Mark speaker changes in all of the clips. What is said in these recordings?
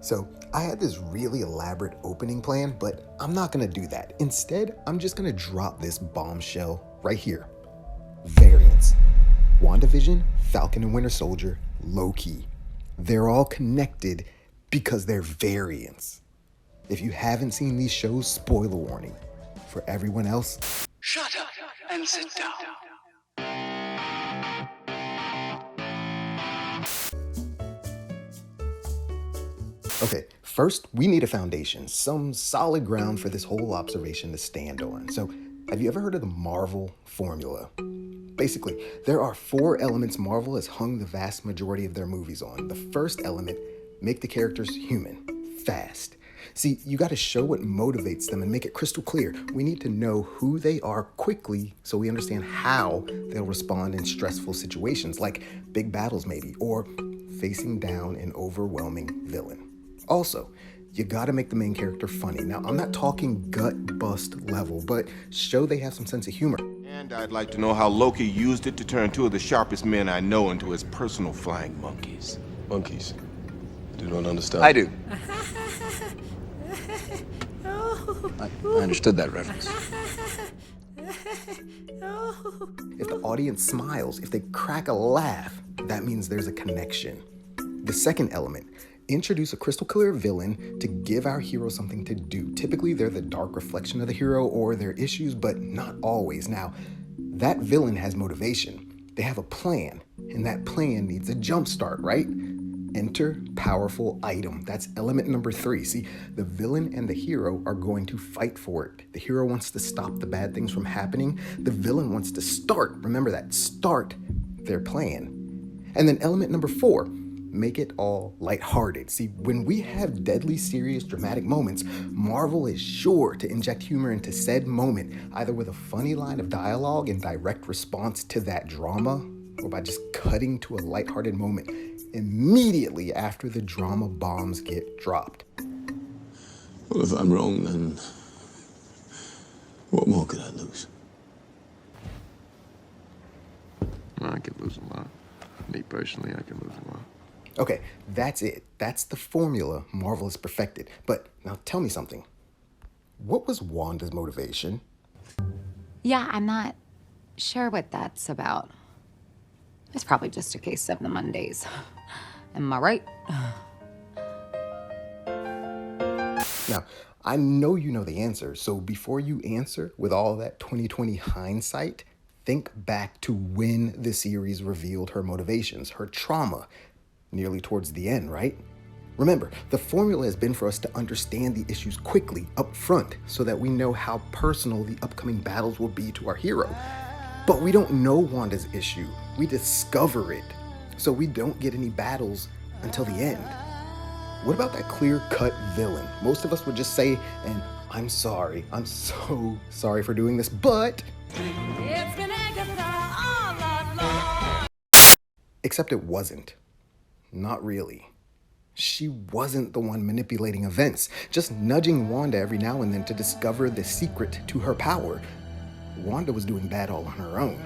Speaker 1: So I had this really elaborate opening plan, but I'm not gonna do that. Instead, I'm just gonna drop this bombshell right here. Variants. Wandavision, Falcon and Winter Soldier, Loki. They're all connected because they're variants. If you haven't seen these shows, spoiler warning. For everyone else,
Speaker 2: shut up and sit down.
Speaker 1: Okay, first we need a foundation, some solid ground for this whole observation to stand on. So, have you ever heard of the Marvel formula? Basically, there are 4 elements Marvel has hung the vast majority of their movies on. The first element, make the characters human, fast. See, you gotta show what motivates them and make it crystal clear. We need to know who they are quickly so we understand how they'll respond in stressful situations, like big battles maybe, or facing down an overwhelming villain. Also, you gotta make the main character funny. Now, I'm not talking gut bust level, but show they have some sense of humor.
Speaker 3: And I'd like to know how Loki used it to turn 2 of the sharpest men I know into his personal flying monkeys.
Speaker 4: Monkeys? Do not understand.
Speaker 2: I do. I understood that reference.
Speaker 1: If the audience smiles, if they crack a laugh, that means there's a connection. The second element, introduce a crystal clear villain to give our hero something to do. Typically, they're the dark reflection of the hero or their issues, but not always. Now, that villain has motivation. They have a plan, and that plan needs a jump start, right? Enter powerful item. That's element number 3. See, the villain and the hero are going to fight for it. The hero wants to stop the bad things from happening. The villain wants to start, remember that, start their plan. And then element number 4, make it all lighthearted. See, when we have deadly serious dramatic moments, Marvel is sure to inject humor into said moment, either with a funny line of dialogue in direct response to that drama, or by just cutting to a lighthearted moment immediately after the drama bombs get dropped.
Speaker 4: Well, if I'm wrong, then what more could I lose?
Speaker 5: I could lose a lot. Me personally, I can lose a lot.
Speaker 1: Okay, that's it. That's the formula Marvel has perfected. But now tell me something. What was Wanda's motivation?
Speaker 6: Yeah, I'm not sure what that's about. It's probably just a case of the Mondays. Am I right?
Speaker 1: Now, I know you know the answer, so before you answer with all that 2020 hindsight, think back to when the series revealed her motivations, her trauma, nearly towards the end, right? Remember, the formula has been for us to understand the issues quickly, up front, so that we know how personal the upcoming battles will be to our hero. But we don't know Wanda's issue. We discover it. So we don't get any battles until the end. What about that clear-cut villain? Most of us would just say, and I'm sorry, I'm so sorry for doing this, but... Except it wasn't. Not really. She wasn't the one manipulating events, just nudging Wanda every now and then to discover the secret to her power. Wanda was doing bad all on her own.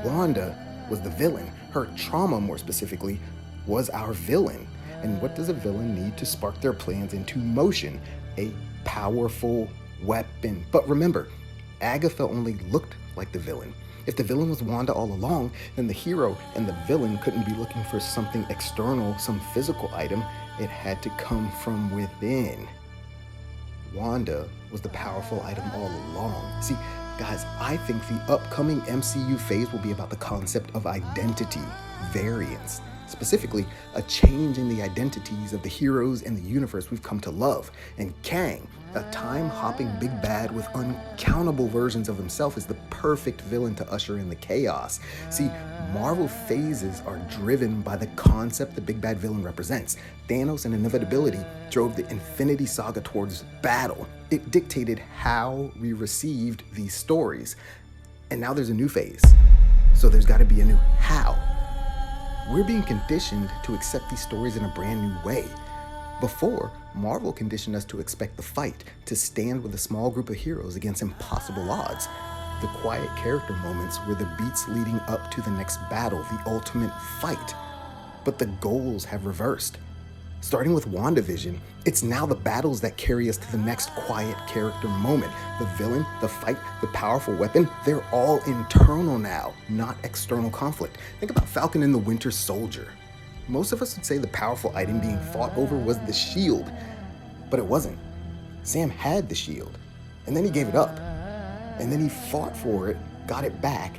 Speaker 1: Wanda was the villain. Her trauma, more specifically, was our villain. And what does a villain need to spark their plans into motion? A powerful weapon. But remember, Agatha only looked like the villain. If the villain was Wanda all along, then the hero and the villain couldn't be looking for something external, some physical item. It had to come from within. Wanda was the powerful item all along. See, guys, I think the upcoming MCU phase will be about the concept of identity, variance. Specifically, a change in the identities of the heroes and the universe we've come to love. And Kang, a time-hopping big bad with uncountable versions of himself, is the perfect villain to usher in the chaos. See, Marvel phases are driven by the concept the big bad villain represents. Thanos and inevitability drove the Infinity Saga towards battle. It dictated how we received these stories. And now there's a new phase. So there's got to be a new how. We're being conditioned to accept these stories in a brand new way. Before, Marvel conditioned us to expect the fight, to stand with a small group of heroes against impossible odds. The quiet character moments were the beats leading up to the next battle, the ultimate fight. But the goals have reversed. Starting with Wandavision, it's now the battles that carry us to the next quiet character moment. The villain, the fight, the powerful weapon, they're all internal now, not external conflict. Think about Falcon and the Winter Soldier. Most of us would say the powerful item being fought over was the shield, but it wasn't. Sam had the shield, and then he gave it up. And then he fought for it, got it back,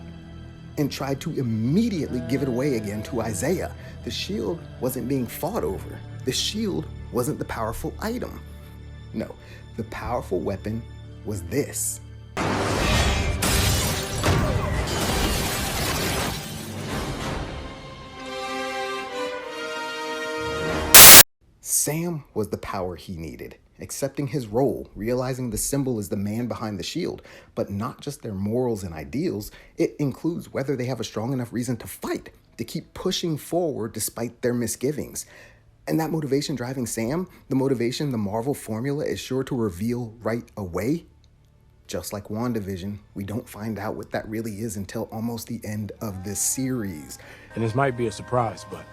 Speaker 1: and tried to immediately give it away again to Isaiah. The shield wasn't being fought over. The shield wasn't the powerful item. No, the powerful weapon was this. Sam was the power he needed, accepting his role, realizing the symbol is the man behind the shield, but not just their morals and ideals. It includes whether they have a strong enough reason to fight, to keep pushing forward despite their misgivings. And that motivation driving Sam, the motivation the Marvel formula is sure to reveal right away. Just like WandaVision, we don't find out what that really is until almost the end of this series.
Speaker 7: And this might be a surprise, but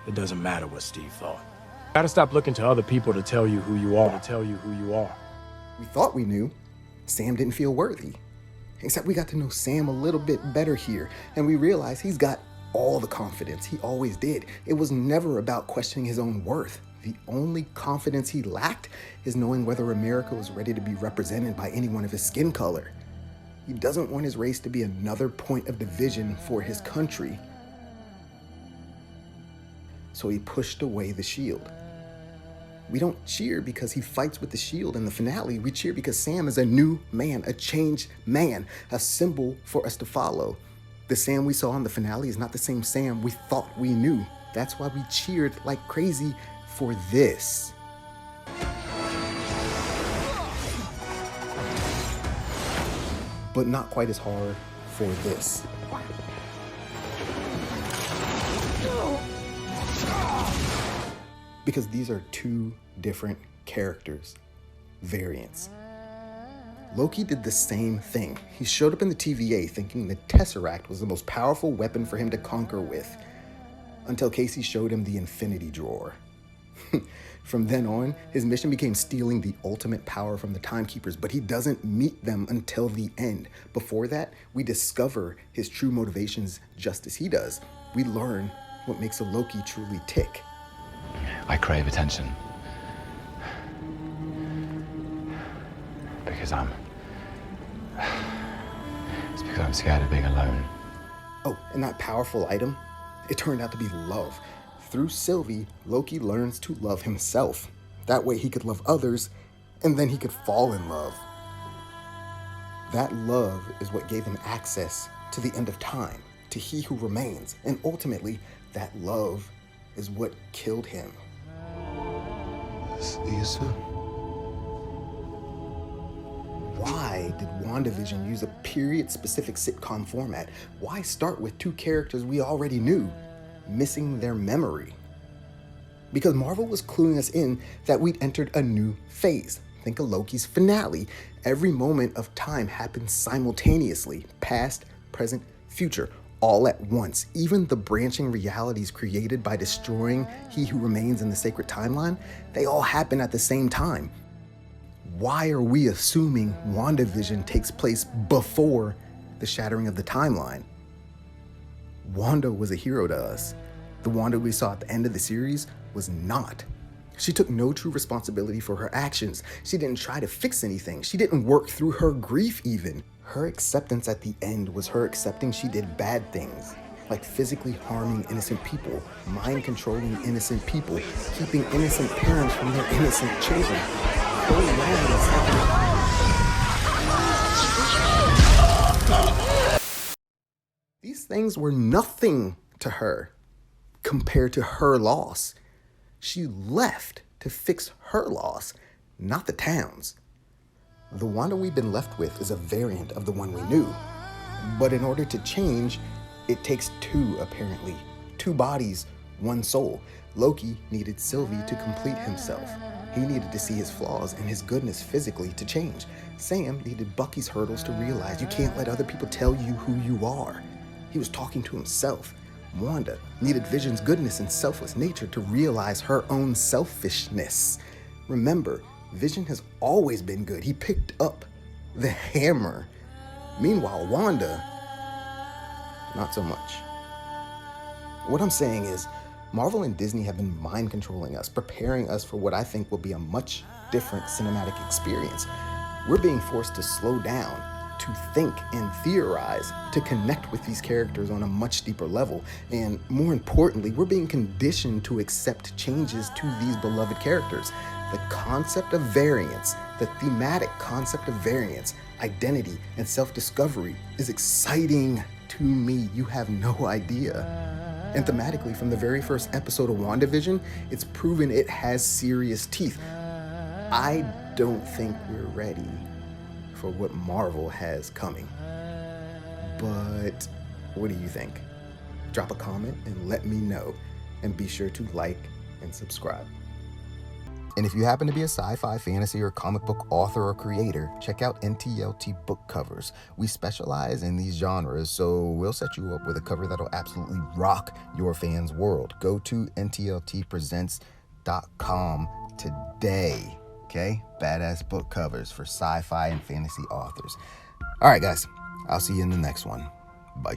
Speaker 7: it doesn't matter what Steve thought. Gotta stop looking to other people to tell you who you are,
Speaker 1: We thought we knew. Sam didn't feel worthy. Except we got to know Sam a little bit better here, and we realized he's got all the confidence he always did. It was never about questioning his own worth. The only confidence he lacked is knowing whether America was ready to be represented by anyone of his skin color. He doesn't want his race to be another point of division for his country. So he pushed away the shield. We don't cheer because he fights with the shield in the finale. We cheer because Sam is a new man, a changed man, a symbol for us to follow. The Sam we saw in the finale is not the same Sam we thought we knew. That's why we cheered like crazy for this. But not quite as hard for this. Because these are two different characters, variants. Loki did the same thing. He showed up in the TVA thinking the Tesseract was the most powerful weapon for him to conquer with, until Casey showed him the Infinity Drawer. From then on, his mission became stealing the ultimate power from the Timekeepers, but he doesn't meet them until the end. Before that, we discover his true motivations just as he does. We learn what makes a Loki truly tick.
Speaker 8: I crave attention. It's because I'm scared of being alone.
Speaker 1: Oh, and that powerful item, it turned out to be love. Through Sylvie, Loki learns to love himself. That way he could love others, and then he could fall in love. That love is what gave him access to the end of time, to He Who Remains, and ultimately, that love is what killed him. Why did WandaVision use a period-specific sitcom format? Why start with two characters we already knew, missing their memory? Because Marvel was cluing us in that we'd entered a new phase. Think of Loki's finale. Every moment of time happened simultaneously, past, present, future, all at once. Even the branching realities created by destroying He Who Remains in the sacred timeline, they all happen at the same time. Why are we assuming WandaVision takes place before the shattering of the timeline? Wanda was a hero to us. The Wanda we saw at the end of the series was not. She took no true responsibility for her actions. She didn't try to fix anything. She didn't work through her grief even. Her acceptance at the end was her accepting she did bad things, like physically harming innocent people, mind controlling innocent people, keeping innocent parents from their innocent children. These things were nothing to her compared to her loss. She left to fix her loss, not the town's. The Wanda we've been left with is a variant of the one we knew. But in order to change, it takes two, apparently. Two bodies, one soul. Loki needed Sylvie to complete himself. He needed to see his flaws and his goodness physically to change. Sam needed Bucky's hurdles to realize you can't let other people tell you who you are. He was talking to himself. Wanda needed Vision's goodness and selfless nature to realize her own selfishness. Remember, Vision has always been good. He picked up the hammer. Meanwhile, Wanda, not so much. What I'm saying is, Marvel and Disney have been mind controlling us, preparing us for what I think will be a much different cinematic experience. We're being forced to slow down, to think and theorize, to connect with these characters on a much deeper level. And more importantly, we're being conditioned to accept changes to these beloved characters. The concept of variance, the thematic concept of variance, identity, and self-discovery is exciting to me. You have no idea. And thematically, from the very first episode of Wandavision, it's proven it has serious teeth. I don't think we're ready for what Marvel has coming. But what do you think? Drop a comment and let me know. And be sure to like and subscribe. And if you happen to be a sci-fi, fantasy, or comic book author or creator, check out NTLT book covers. We specialize in these genres, so we'll set you up with a cover that'll absolutely rock your fans' world. Go to ntltpresents.com today, okay? Badass book covers for sci-fi and fantasy authors. All right, guys, I'll see you in the next one. Bye.